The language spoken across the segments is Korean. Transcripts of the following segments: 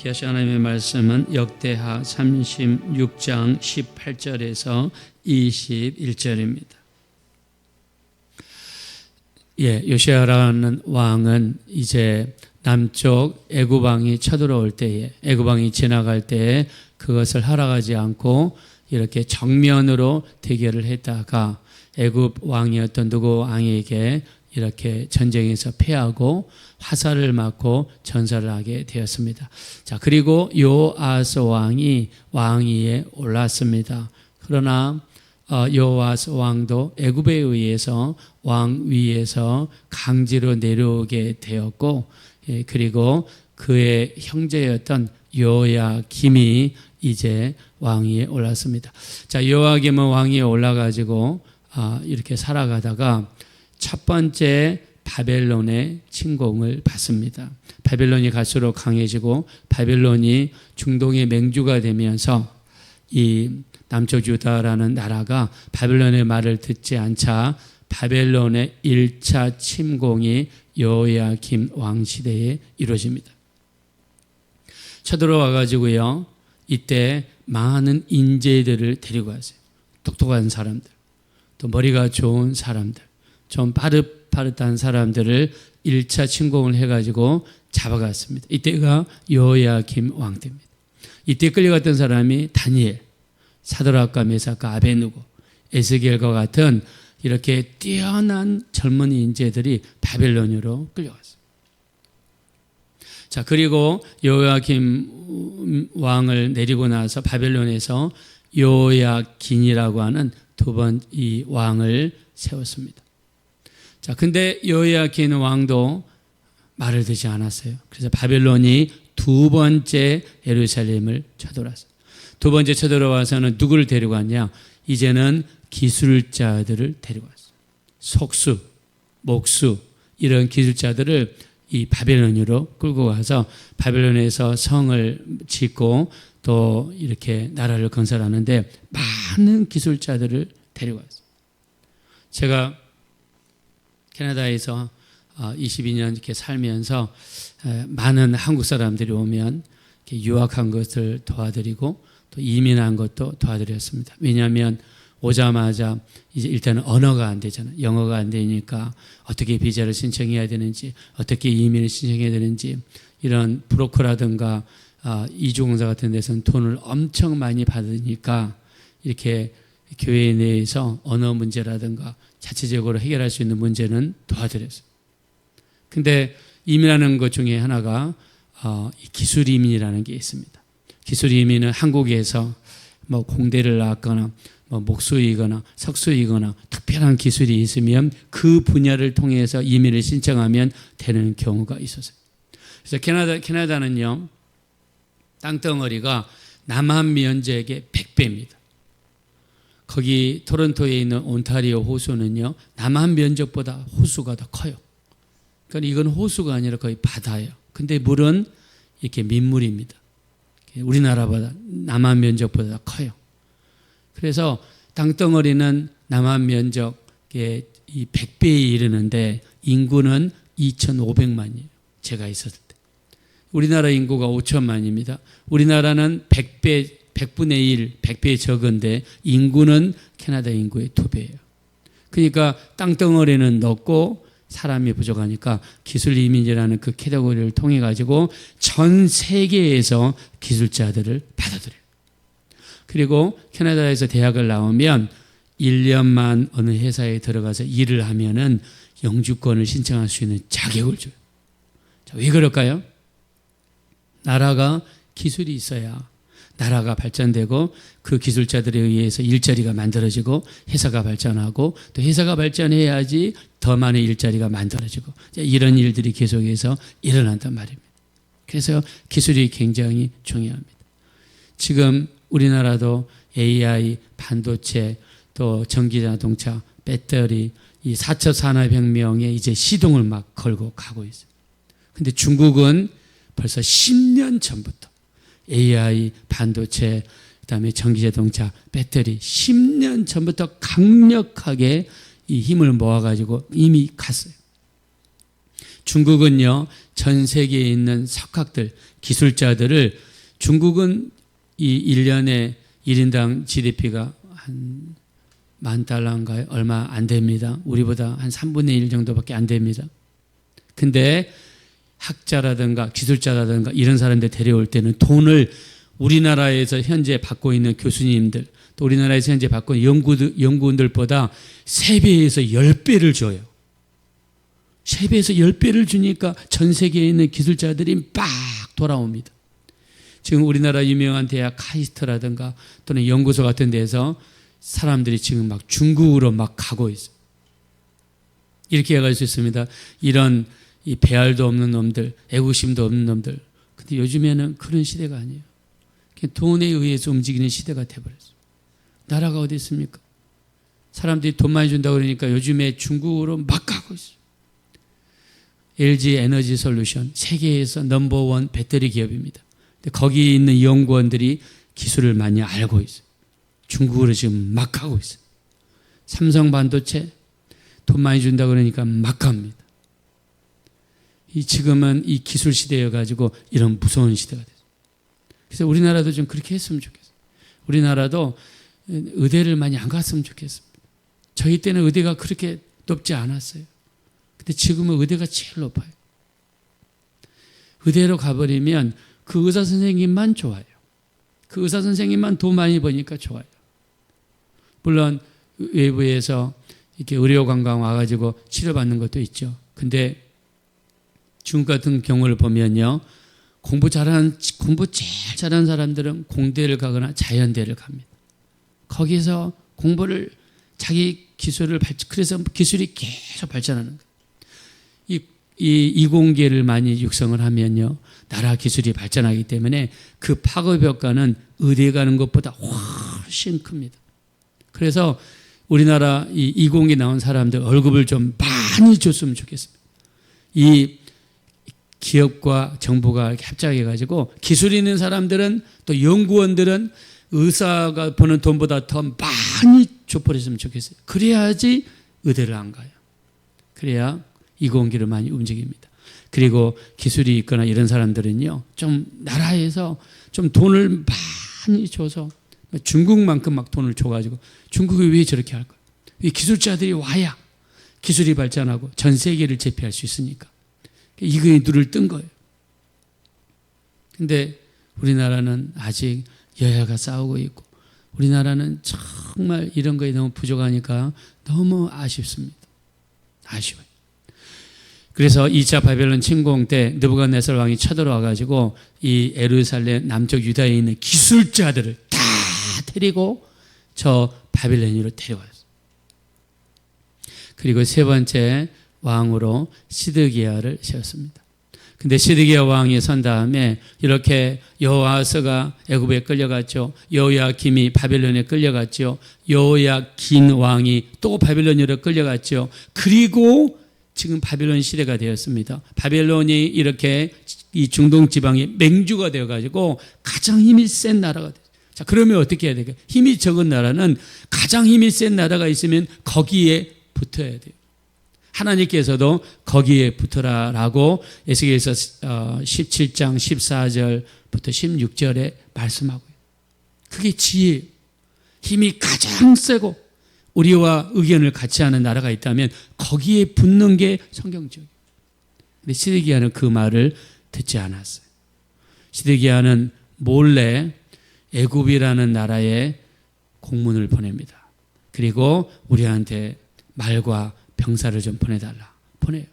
기하신 하나님의 말씀은 역대하 36장 18절에서 21절입니다. 요시야라는 왕은 이제 남쪽 애굽 왕이 쳐들어올 때에, 애굽 왕이 지나갈 때에 그것을 허락하지 않고 이렇게 정면으로 대결을 했다가 애굽 왕이었던 누구 왕에게 이렇게 전쟁에서 패하고 화살을 맞고 전사를 하게 되었습니다. 자, 그리고 요아스 왕이 왕위에 올랐습니다. 그러나 요아스 왕도 애굽에 의해서 왕위에서 강제로 내려오게 되었고, 그리고 그의 형제였던 요야김이 이제 왕위에 올랐습니다. 자, 요야김은 왕위에 올라가지고 이렇게 살아가다가 첫 번째 바벨론의 침공을 받습니다. 바벨론이 갈수록 강해지고 바벨론이 중동의 맹주가 되면서 이 남쪽 유다라는 나라가 바벨론의 말을 듣지 않자 바벨론의 1차 침공이 요야김 왕 시대에 이루어집니다. 쳐들어와 가지고요, 이때 많은 인재들을 데리고 왔어요. 똑똑한 사람들, 또 머리가 좋은 사람들, 좀 빠릇빠릇한 사람들을 1차 침공을 해가지고 잡아갔습니다. 이때가 요야김 왕 때입니다. 이때 끌려갔던 사람이 다니엘, 사드락과 메삭과 아베느고, 에스겔과 같은 이렇게 뛰어난 젊은 인재들이 바벨론으로 끌려갔어요. 자, 그리고 요야김 왕을 내리고 나서 바벨론에서 요야긴이라고 하는 두 번 이 왕을 세웠습니다. 자, 근데 요야긴 왕도 말을 듣지 않았어요. 그래서 바벨론이 두 번째 예루살렘을 쳐들어왔어요. 두 번째 쳐들어와서는 누구를 데리고 왔냐? 이제는 기술자들을 데리고 왔어요. 속수, 목수 이런 기술자들을 이 바벨론으로 끌고 가서 바벨론에서 성을 짓고 또 이렇게 나라를 건설하는데 많은 기술자들을 데리고 왔어요. 제가 캐나다에서 22년 이렇게 살면서 많은 한국 사람들이 오면 이렇게 유학한 것을 도와드리고 또 이민한 것도 도와드렸습니다. 왜냐하면 오자마자 이제 일단은 언어가 안 되잖아요. 영어가 안 되니까 어떻게 비자를 신청해야 되는지, 어떻게 이민을 신청해야 되는지, 이런 브로커라든가 이주공사 같은 데서는 돈을 엄청 많이 받으니까 이렇게 교회 내에서 언어 문제라든가 자체적으로 해결할 수 있는 문제는 도와드렸어요. 근데 이민하는 것 중에 하나가 기술 이민이라는 게 있습니다. 기술 이민은 한국에서 뭐 공대를 나왔거나 뭐 목수이거나 석수이거나 특별한 기술이 있으면 그 분야를 통해서 이민을 신청하면 되는 경우가 있었어요. 그래서 캐나다는요, 땅덩어리가 남한 면적의 100배입니다. 거기 토론토에 있는 온타리오 호수는요, 남한 면적보다 호수가 더 커요. 그러니까 이건 호수가 아니라 거의 바다예요. 근데 물은 이렇게 민물입니다. 우리나라보다 남한 면적보다 커요. 그래서 땅덩어리는 남한 면적의 이 100배에 이르는데 인구는 2,500만이에요. 제가 있었을 때. 우리나라 인구가 5천만입니다. 우리나라는 100분의 1, 100배 적은데 인구는 캐나다 인구의 2배예요. 그러니까 땅덩어리는 넓고 사람이 부족하니까 기술 이민이라는 그 캐테고리를 통해 가지고 전 세계에서 기술자들을 받아들여요. 그리고 캐나다에서 대학을 나오면 1년만 어느 회사에 들어가서 일을 하면은 영주권을 신청할 수 있는 자격을 줘요. 자, 왜 그럴까요? 나라가 기술이 있어야 나라가 발전되고 그 기술자들에 의해서 일자리가 만들어지고 회사가 발전하고 또 회사가 발전해야지 더 많은 일자리가 만들어지고 이런 일들이 계속해서 일어난단 말입니다. 그래서 기술이 굉장히 중요합니다. 지금 우리나라도 AI, 반도체, 또 전기자동차, 배터리 이 4차 산업혁명에 이제 시동을 막 걸고 가고 있어요. 근데 중국은 벌써 10년 전부터 AI, 반도체, 그다음에 전기자동차, 배터리 10년 전부터 강력하게 이 힘을 모아가지고 이미 갔어요. 중국은요, 전 세계에 있는 석학들, 기술자들을 중국은 이 1년에 1인당 GDP가 한 $10,000인가요? 얼마 안 됩니다. 우리보다 한 3분의 1 정도밖에 안 됩니다. 근데 학자라든가 기술자라든가 이런 사람들 데려올 때는 돈을 우리나라에서 현재 받고 있는 교수님들, 또 우리나라에서 현재 받고 있는 연구원들보다 3배에서 10배를 줘요. 3배에서 10배를 주니까 전 세계에 있는 기술자들이 막 돌아옵니다. 지금 우리나라 유명한 대학 카이스트라든가 또는 연구소 같은 데서 사람들이 지금 막 중국으로 막 가고 있어요. 이렇게 얘기할 수 있습니다. 이런 이 배알도 없는 놈들, 애국심도 없는 놈들. 근데 요즘에는 그런 시대가 아니에요. 그냥 돈에 의해서 움직이는 시대가 돼버렸어요. 나라가 어디 있습니까? 사람들이 돈 많이 준다고 그러니까 요즘에 중국으로 막 가고 있어요. LG 에너지 솔루션, 세계에서 넘버원 배터리 기업입니다. 거기 있는 연구원들이 기술을 많이 알고 있어요. 중국으로 지금 막 가고 있어요. 삼성 반도체 돈 많이 준다고 그러니까 막 갑니다. 지금은 이 기술 시대여가지고 이런 무서운 시대가 됐어요. 그래서 우리나라도 좀 그렇게 했으면 좋겠어요. 우리나라도 의대를 많이 안 갔으면 좋겠습니다. 저희 때는 의대가 그렇게 높지 않았어요. 근데 지금은 의대가 제일 높아요. 의대로 가버리면 그 의사 선생님만 좋아요. 그 의사 선생님만 돈 많이 버니까 좋아요. 물론 외부에서 이렇게 의료 관광 와가지고 치료받는 것도 있죠. 근데 중국 같은 경우를 보면요, 공부 제일 잘하는 사람들은 공대를 가거나 자연대를 갑니다. 거기서 공부를 자기 기술을 그래서 기술이 계속 발전하는 거예요. 이 이공계를 많이 육성을 하면요, 나라 기술이 발전하기 때문에 그 파급 효과는 의대 가는 것보다 훨씬 큽니다. 그래서 우리나라 이 이공계 나온 사람들 월급을 좀 많이 줬으면 좋겠습니다. 이 기업과 정부가 이렇게 합작해가지고 기술 있는 사람들은 또 연구원들은 의사가 버는 돈보다 더 많이 줘버렸으면 좋겠어요. 그래야지 의대를 안 가요. 그래야 이공계를 많이 움직입니다. 그리고 기술이 있거나 이런 사람들은요, 좀 나라에서 좀 돈을 많이 줘서 중국만큼 막 돈을 줘가지고 중국이 왜 저렇게 할까요? 이 기술자들이 와야 기술이 발전하고 전 세계를 제패할 수 있으니까 이거에 눈을 뜬 거예요. 근데 우리나라는 아직 여야가 싸우고 있고 우리나라는 정말 이런 거에 너무 부족하니까 너무 아쉽습니다. 아쉬워요. 그래서 2차 바벨론 침공 때 느부갓네살 왕이 쳐들어와 가지고 이 예루살렘 남쪽 유다에 있는 기술자들을 다 데리고 저 바벨론으로 데려왔어요. 그리고 세 번째 왕으로 시드기야를 세웠습니다. 근데 시드기야 왕이 선 다음에 이렇게 여호아스가 애굽에 끌려갔죠. 여호야김이 바벨론에 끌려갔죠. 여호야긴 왕이 또 바벨론으로 끌려갔죠. 그리고 지금 바벨론 시대가 되었습니다. 바벨론이 이렇게 이 중동 지방이 맹주가 되어가지고 가장 힘이 센 나라가 됐어요. 자, 그러면 어떻게 해야 될까요? 힘이 적은 나라는 가장 힘이 센 나라가 있으면 거기에 붙어야 돼요. 하나님께서도 거기에 붙어라라고 에스겔서 17장 14절부터 16절에 말씀하고요. 그게 지혜예요. 힘이 가장 세고 우리와 의견을 같이 하는 나라가 있다면 거기에 붙는 게 성경적이에요. 근데 시드기야는 그 말을 듣지 않았어요. 시드기야는 몰래 애굽이라는 나라에 공문을 보냅니다. 그리고 우리한테 말과 병사를 좀 보내달라. 보내요.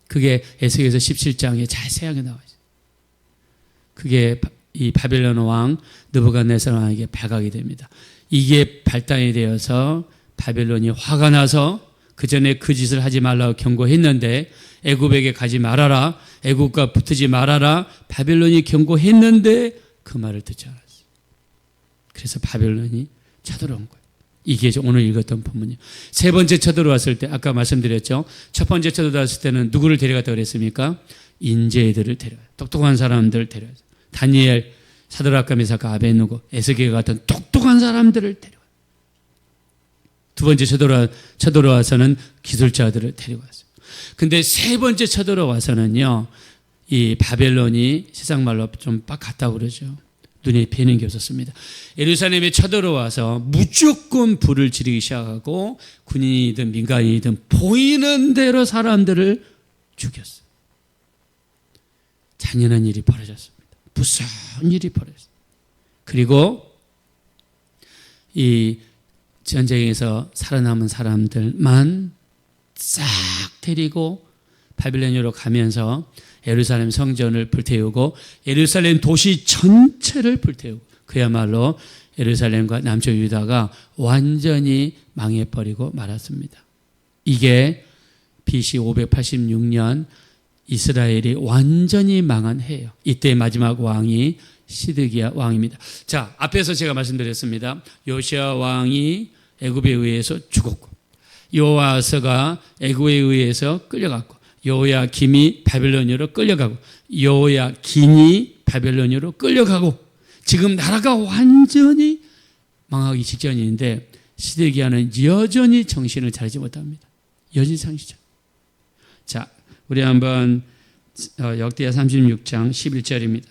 그게 에스겔서 17장에 자세하게 나와 있어요. 그게 이 바벨론 왕 느부갓네살 왕에게 발각이 됩니다. 이게 발단이 되어서 바벨론이 화가 나서 그 전에 그 짓을 하지 말라고 경고했는데 애굽에게 가지 말아라. 애굽과 붙지 말아라. 바벨론이 경고했는데 그 말을 듣지 않았어요. 그래서 바벨론이 쳐들어온 거예요. 이게 오늘 읽었던 본문이에요. 세 번째 쳐들어왔을 때 아까 말씀드렸죠. 첫 번째 쳐들어왔을 때는 누구를 데려갔다고 그랬습니까? 인재들을 데려가요. 똑똑한 사람들을 데려가요. 다니엘, 사드락과 메삭과 아벳느고, 에스겔 같은 똑똑한 사람들을 데려와요. 두 번째 쳐들어와서는 기술자들을 데려갔어요. 근데 세 번째 쳐들어와서는요, 이 바벨론이 세상 말로 좀 빡 갔다고 그러죠. 눈에 뵈는 게 없었습니다. 예루살렘에 쳐들어와서 무조건 불을 지르기 시작하고 군인이든 민간인이든 보이는 대로 사람들을 죽였어요. 잔인한 일이 벌어졌습니다. 무서운 일이 벌어졌어요. 그리고 이 전쟁에서 살아남은 사람들만 싹 데리고 바빌론으로 가면서 예루살렘 성전을 불태우고 예루살렘 도시 전체를 불태우고 그야말로 예루살렘과 남쪽 유다가 완전히 망해버리고 말았습니다. 이게 BC 586년 이스라엘이 완전히 망한 해예요. 이때 마지막 왕이 시드기야 왕입니다. 자, 앞에서 제가 말씀드렸습니다. 요시아 왕이 애굽에 의해서 죽었고 요아스가 애굽에 의해서 끌려갔고 요야김이 바벨론으로 끌려가고 요야긴이 바벨론으로 끌려가고 지금 나라가 완전히 망하기 직전인데 시드기야는 여전히 정신을 차리지 못합니다. 여전히 정신. 자, 우리 한번 역대하 36장 11절입니다.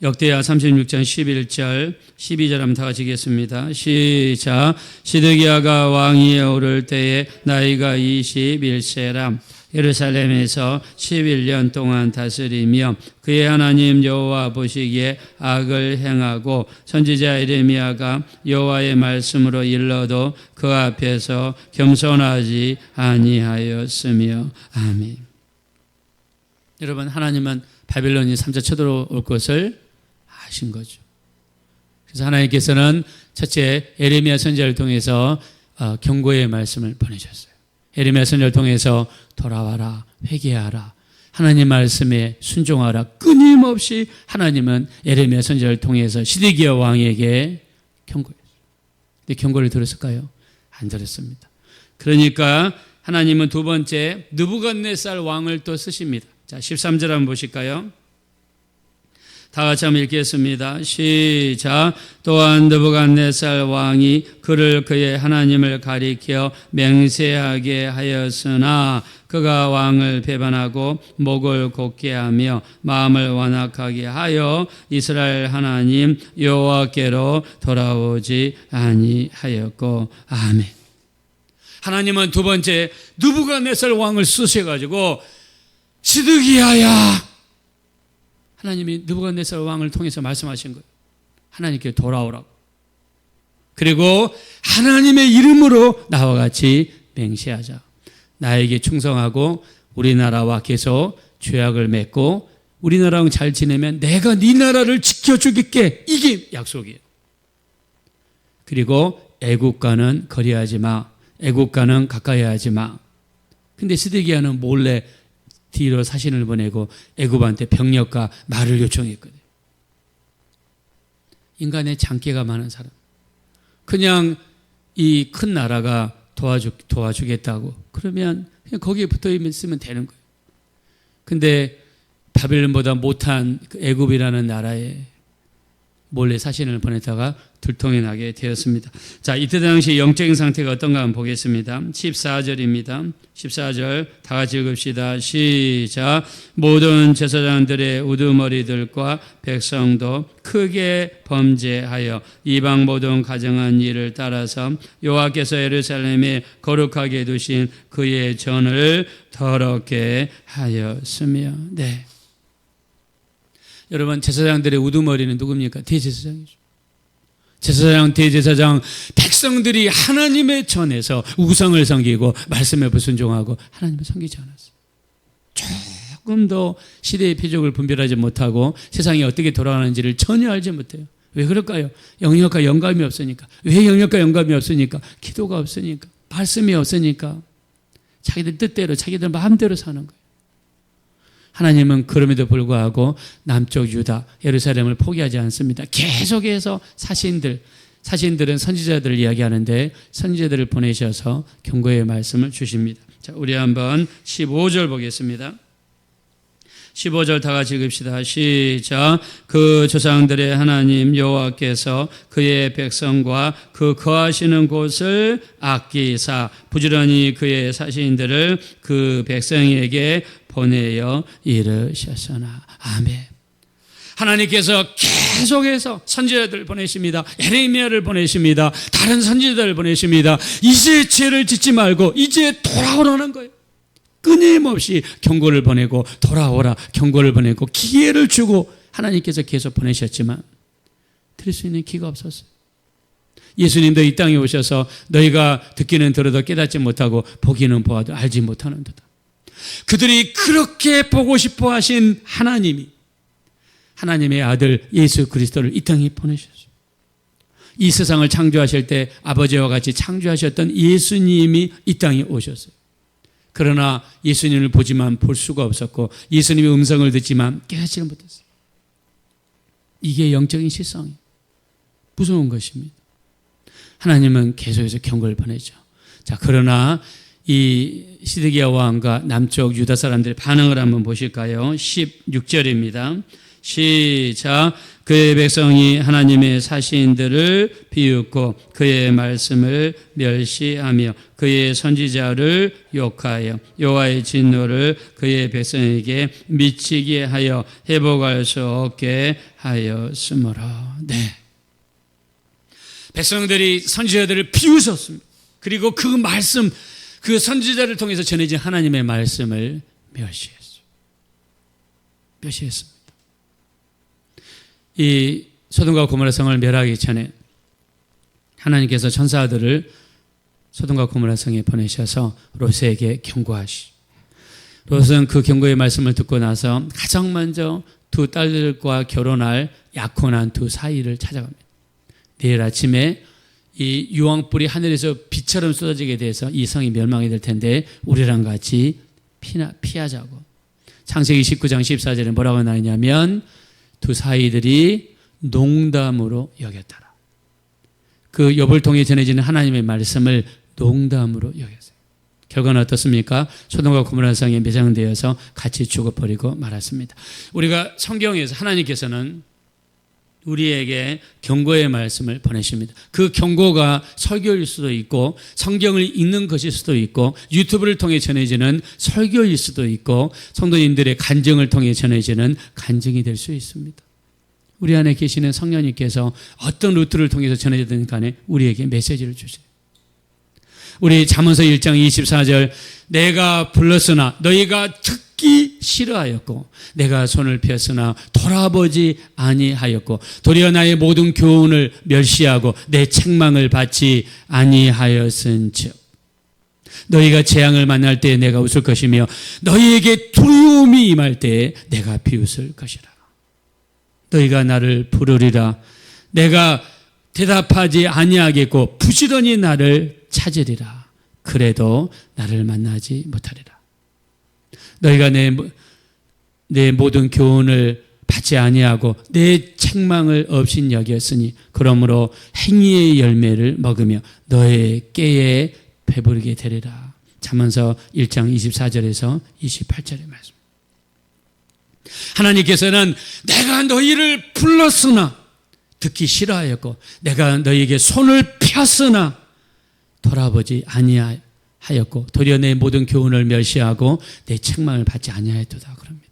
역대하 36장 11절 12절 한번 다 같이 읽겠습니다. 시작. 시드기야가 왕위에 오를 때에 나이가 21세라 예루살렘에서 11년 동안 다스리며 그의 하나님 여호와 보시기에 악을 행하고 선지자 예레미야가 여호와의 말씀으로 일러도 그 앞에서 겸손하지 아니하였으며. 아멘. 여러분, 하나님은 바벨론이 3차 쳐들어올 것을 아신 거죠. 그래서 하나님께서는 첫째 예레미야 선지자를 통해서 경고의 말씀을 보내셨어요. 예레미야 선지자를 통해서 돌아와라, 회개하라, 하나님 말씀에 순종하라. 끊임없이 하나님은 예레미야 선지자를 통해서 시드기야 왕에게 경고했어요. 근데 경고를 들었을까요? 안 들었습니다. 그러니까 하나님은 두 번째 느부갓네살 왕을 또 쓰십니다. 자, 13절 한번 보실까요? 다 같이 한번 읽겠습니다. 시작. 또한 느부갓네살 왕이 그를 그의 하나님을 가리켜 맹세하게 하였으나 그가 왕을 배반하고 목을 곧게 하며 마음을 완악하게 하여 이스라엘 하나님 여호와께로 돌아오지 아니하였고. 아멘. 하나님은 두 번째 느부갓네살 왕을 쓰셔가지고 시드기야야, 하나님이 느부갓네살 왕을 통해서 말씀하신 거예요. 하나님께 돌아오라고. 그리고 하나님의 이름으로 나와 같이 맹세하자. 나에게 충성하고 우리나라와 계속 죄악을 맺고 우리나라랑 잘 지내면 내가 네 나라를 지켜주겠게. 이게 약속이에요. 그리고 애국가는 거리하지 마. 애국가는 가까이 하지 마. 근데 시드기야는 몰래 뒤로 사신을 보내고 애굽한테 병력과 말을 요청했거든요. 인간의 장기가 많은 사람. 그냥 이 큰 나라가 도와주겠다고 그러면 그냥 거기에 붙어 있으면 되는 거예요. 근데 바벨론보다 못한 그 애굽이라는 나라에 몰래 사신을 보냈다가 들통이 나게 되었습니다. 자, 이때 당시 영적인 상태가 어떤가 한번 보겠습니다. 14절입니다. 14절 다 같이 읽읍시다. 시작. 모든 제사장들의 우두머리들과 백성도 크게 범죄하여 이방 모든 가정한 일을 따라서 여호와께서 예루살렘에 거룩하게 두신 그의 전을 더럽게 하였으며. 네. 여러분, 제사장들의 우두머리는 누굽니까? 대제사장이죠. 제사장, 대제사장, 백성들이 하나님의 전에서 우상을 섬기고 말씀에 불순종하고 하나님을 섬기지 않았어요. 조금 더 시대의 표적을 분별하지 못하고 세상이 어떻게 돌아가는지를 전혀 알지 못해요. 왜 그럴까요? 영역과 영감이 없으니까. 왜 영역과 영감이 없으니까? 기도가 없으니까. 말씀이 없으니까. 자기들 뜻대로, 자기들 마음대로 사는 거예요. 하나님은 그럼에도 불구하고 남쪽 유다, 예루살렘을 포기하지 않습니다. 계속해서 사신들은 선지자들을 이야기하는데 선지자들을 보내셔서 경고의 말씀을 주십니다. 자, 우리 한번 15절 보겠습니다. 15절 다 같이 읽읍시다. 시작. 그 조상들의 하나님 여호와께서 그의 백성과 그 거하시는 곳을 아끼사 부지런히 그의 사신들을 그 백성에게 보내어 이르셨으나. 아멘. 하나님께서 계속해서 선지자들을 보내십니다. 에레미야를 보내십니다. 다른 선지자들을 보내십니다. 이제 죄를 짓지 말고 이제 돌아오라는 거예요. 끊임없이 경고를 보내고 돌아오라 경고를 보내고 기회를 주고 하나님께서 계속 보내셨지만 들을 수 있는 기가 없었어요. 예수님도 이 땅에 오셔서 너희가 듣기는 들어도 깨닫지 못하고 보기는 보아도 알지 못하는도다. 그들이 그렇게 보고 싶어 하신 하나님이 하나님의 아들 예수 그리스도를 이 땅에 보내셨어요. 이 세상을 창조하실 때 아버지와 같이 창조하셨던 예수님이 이 땅에 오셨어요. 그러나 예수님을 보지만 볼 수가 없었고 예수님의 음성을 듣지만 깨닫지는 못했어요. 이게 영적인 실상이에요. 무서운 것입니다. 하나님은 계속해서 경고를 보내죠. 자, 그러나 이 시드기야 왕과 남쪽 유다 사람들의 반응을 한번 보실까요? 16절입니다. 시작. 그의 백성이 하나님의 사신들을 비웃고 그의 말씀을 멸시하며 그의 선지자를 욕하여 여호와의 진노를 그의 백성에게 미치게 하여 회복할 수 없게 하였으므로. 네. 백성들이 선지자들을 비웃었습니다. 그리고 그 말씀, 그 선지자를 통해서 전해진 하나님의 말씀을 멸시했어요. 멸시했습니다. 이 소돔과 고모라 성을 멸하기 전에 하나님께서 천사들을 소돔과 고모라 성에 보내셔서 롯에게 경고하시고 롯은 그 경고의 말씀을 듣고 나서 가장 먼저 두 딸들과 결혼할 약혼한 두 사이를 찾아갑니다. 내일 아침에 이 유황불이 하늘에서 비처럼 쏟아지게 돼서 이 성이 멸망이 될 텐데 우리랑 같이 피하자고. 창세기 19장 14절에 뭐라고 나오냐면 두 사이들이 농담으로 여겼더라. 그 욥을 통해 전해지는 하나님의 말씀을 농담으로 여겼어요. 결과는 어떻습니까? 소돔과 고모라 성에 매장되어서 같이 죽어버리고 말았습니다. 우리가 성경에서 하나님께서는 우리에게 경고의 말씀을 보내십니다. 그 경고가 설교일 수도 있고 성경을 읽는 것일 수도 있고 유튜브를 통해 전해지는 설교일 수도 있고 성도님들의 간증을 통해 전해지는 간증이 될 수 있습니다. 우리 안에 계시는 성령님께서 어떤 루트를 통해서 전해지든 간에 우리에게 메시지를 주세요. 우리 잠언서 1장 24절 내가 불렀으나 너희가 듣기 싫어하였고 내가 손을 폈으나 돌아보지 아니하였고 도리어 나의 모든 교훈을 멸시하고 내 책망을 받지 아니하였은즉 너희가 재앙을 만날 때 내가 웃을 것이며 너희에게 두려움이 임할 때 내가 비웃을 것이라. 너희가 나를 부르리라 내가 대답하지 아니하겠고 부지런히 나를 찾으리라. 그래도 나를 만나지 못하리라. 너희가 내 모든 교훈을 받지 아니하고 내 책망을 없인 여겼으니 그러므로 행위의 열매를 먹으며 너의 깨에 배부르게 되리라. 잠언서 1장 24절에서 28절의 말씀. 하나님께서는 내가 너희를 불렀으나 듣기 싫어하였고 내가 너희에게 손을 폈으나 돌아보지 아니하였고 도리어 내 모든 교훈을 멸시하고 내 책망을 받지 아니하였도다 그럽니다.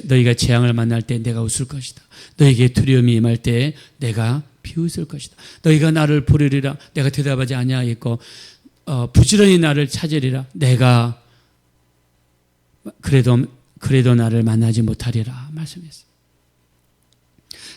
너희가 재앙을 만날 때 내가 웃을 것이다. 너희에게 두려움이 임할 때 내가 비웃을 것이다. 너희가 나를 부르리라 내가 대답하지 아니하겠고 부지런히 나를 찾으리라 내가 그래도 나를 만나지 못하리라 말씀했습니다.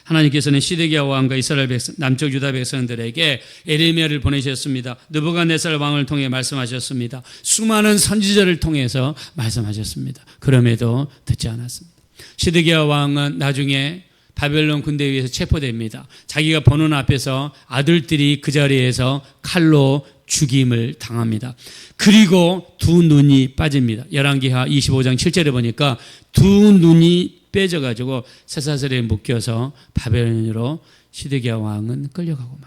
하나님께서는 시드기야 왕과 이스라엘 백성, 남쪽 유다 백성들에게 에레미야를 보내셨습니다. 느부갓네살 왕을 통해 말씀하셨습니다. 수많은 선지자를 통해서 말씀하셨습니다. 그럼에도 듣지 않았습니다. 시드기야 왕은 나중에 바벨론 군대에 의해서 체포됩니다. 자기가 보는 앞에서 아들들이 그 자리에서 칼로 죽임을 당합니다. 그리고 두 눈이 빠집니다. 열왕기하 25장 7절에 보니까 두 눈이 빼져가지고 쇠사슬에 묶여서 바벨론으로 시드기야 왕은 끌려가고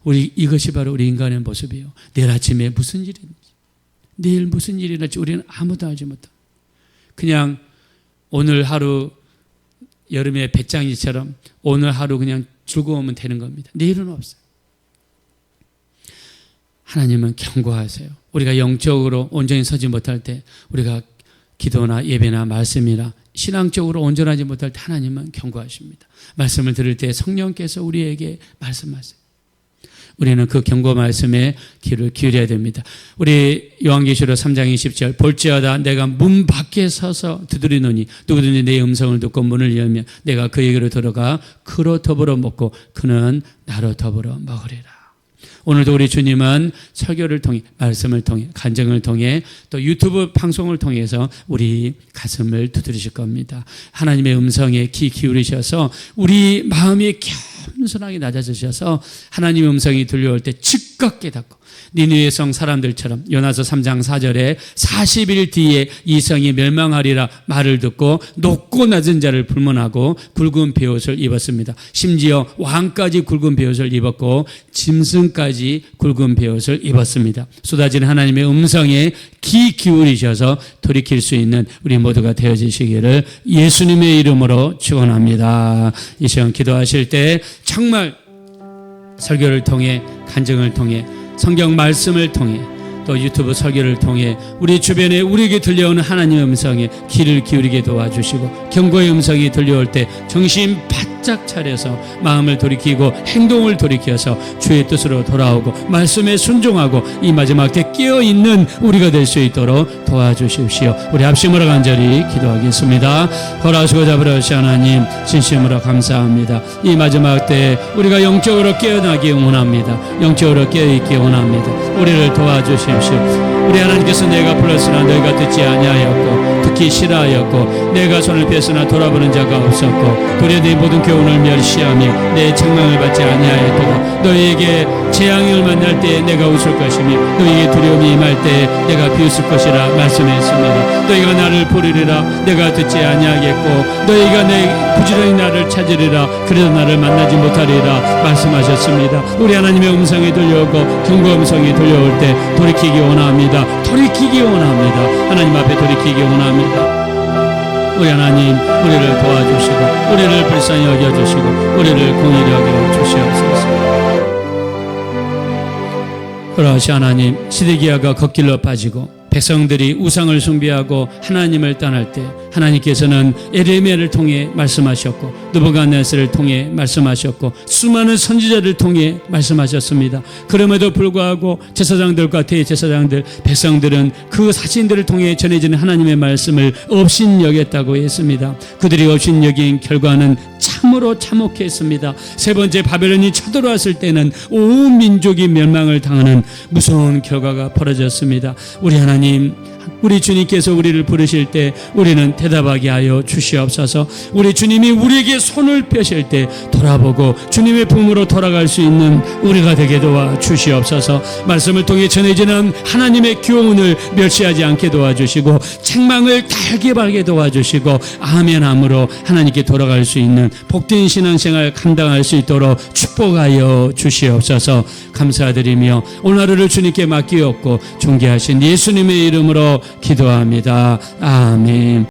말았어요. 이것이 바로 우리 인간의 모습이에요. 내일 아침에 무슨 일인지, 내일 무슨 일이 날지 우리는 아무도 알지 못합니다. 그냥 오늘 하루 여름의 배짱이처럼 오늘 하루 그냥 즐거우면 되는 겁니다. 내일은 없어요. 하나님은 경고하세요. 우리가 영적으로 온전히 서지 못할 때, 우리가 기도나 예배나 말씀이나 신앙적으로 온전하지 못할 때 하나님은 경고하십니다. 말씀을 들을 때 성령께서 우리에게 말씀하세요. 우리는 그 경고 말씀에 귀를 기울여야 됩니다. 우리 요한계시록 3장 20절, 볼지어다 내가 문 밖에 서서 두드리노니 누구든지 내 음성을 듣고 문을 열면 내가 그에게로 들어가 그로 더불어 먹고 그는 나로 더불어 먹으리라. 오늘도 우리 주님은 설교를 통해, 말씀을 통해, 간증을 통해, 또 유튜브 방송을 통해서 우리 가슴을 두드리실 겁니다. 하나님의 음성에 귀 기울이셔서 우리 마음이 겸손하게 낮아지셔서 하나님의 음성이 들려올 때 즉각 깨닫고, 니느웨 성 사람들처럼 요나서 3장 4절에 40일 뒤에 이 성이 멸망하리라 말을 듣고 높고 낮은 자를 불문하고 굵은 베옷을 입었습니다. 심지어 왕까지 굵은 베옷을 입었고 짐승까지 굵은 베옷을 입었습니다. 쏟아지는 하나님의 음성에 귀 기울이셔서 돌이킬 수 있는 우리 모두가 되어지시기를 예수님의 이름으로 축원합니다. 이 시간 기도하실 때 정말 설교를 통해, 간증을 통해, 성경 말씀을 통해, 또 유튜브 설교를 통해 우리 주변에 우리에게 들려오는 하나님의 음성에 귀를 기울이게 도와주시고, 경고의 음성이 들려올 때 정신 바짝 차려서 마음을 돌이키고 행동을 돌이켜서 주의 뜻으로 돌아오고 말씀에 순종하고 이 마지막 때 깨어있는 우리가 될 수 있도록 도와주십시오. 우리 합심으로 간절히 기도하겠습니다. 허락하시고 잡으라시 하나님, 진심으로 감사합니다. 이 마지막 때 우리가 영적으로 깨어나기 원합니다. 영적으로 깨어있기 원합니다. 우리를 도와주십시오. 우리 하나님께서 내가 불렀으나 너희가 듣지 아니하였고 듣기 싫어하였고 내가 손을 뺐으나 돌아보는 자가 없었고 도리어 네 모든 교훈을 멸시하며 내 책망을 받지 아니하였도다. 너희에게 재앙을 만날 때 내가 웃을 것이며 너희에게 두려움이 임할 때 내가 비웃을 것이라 말씀했습니다. 너희가 나를 부르리라 내가 듣지 아니하겠고 너희가 내 부지런히 나를 찾으리라 그래도 나를 만나지 못하리라 말씀하셨습니다. 우리 하나님의 음성이 들려오고 경고 음성이 들려올 때 돌이키기 원합니다. 돌이키기 원합니다. 하나님 앞에 돌이키기 원합니다. 우리 하나님, 우리를 도와주시고 우리를 불쌍히 여겨주시고 우리를 공의히 여겨주시옵소서. 그러시 하나님, 시드기야가 걷길로 빠지고 백성들이 우상을 숭배하고 하나님을 떠날 때 하나님께서는 에레미야를 통해 말씀하셨고 느부갓네살을 통해 말씀하셨고 수많은 선지자를 통해 말씀하셨습니다. 그럼에도 불구하고 제사장들과 대제사장들, 백성들은 그 사신들을 통해 전해지는 하나님의 말씀을 업신여겼다고 했습니다. 그들이 업신여긴 결과는 참으로 참혹했습니다. 세 번째 바벨론이 쳐들어왔을 때는 온 민족이 멸망을 당하는 무서운 결과가 벌어졌습니다. 우리 하나님, 우리 주님께서 우리를 부르실 때 우리는 대답하게 하여 주시옵소서. 우리 주님이 우리에게 손을 펴실 때 돌아보고 주님의 품으로 돌아갈 수 있는 우리가 되게 도와 주시옵소서. 말씀을 통해 전해지는 하나님의 교훈을 멸시하지 않게 도와주시고 책망을 달게 바르게 도와주시고 아멘함으로 하나님께 돌아갈 수 있는 복된 신앙생활 감당할 수 있도록 축복하여 주시옵소서. 감사드리며 오늘 하루를 주님께 맡기었고 존귀하신 예수님의 이름으로 기도합니다. 아멘.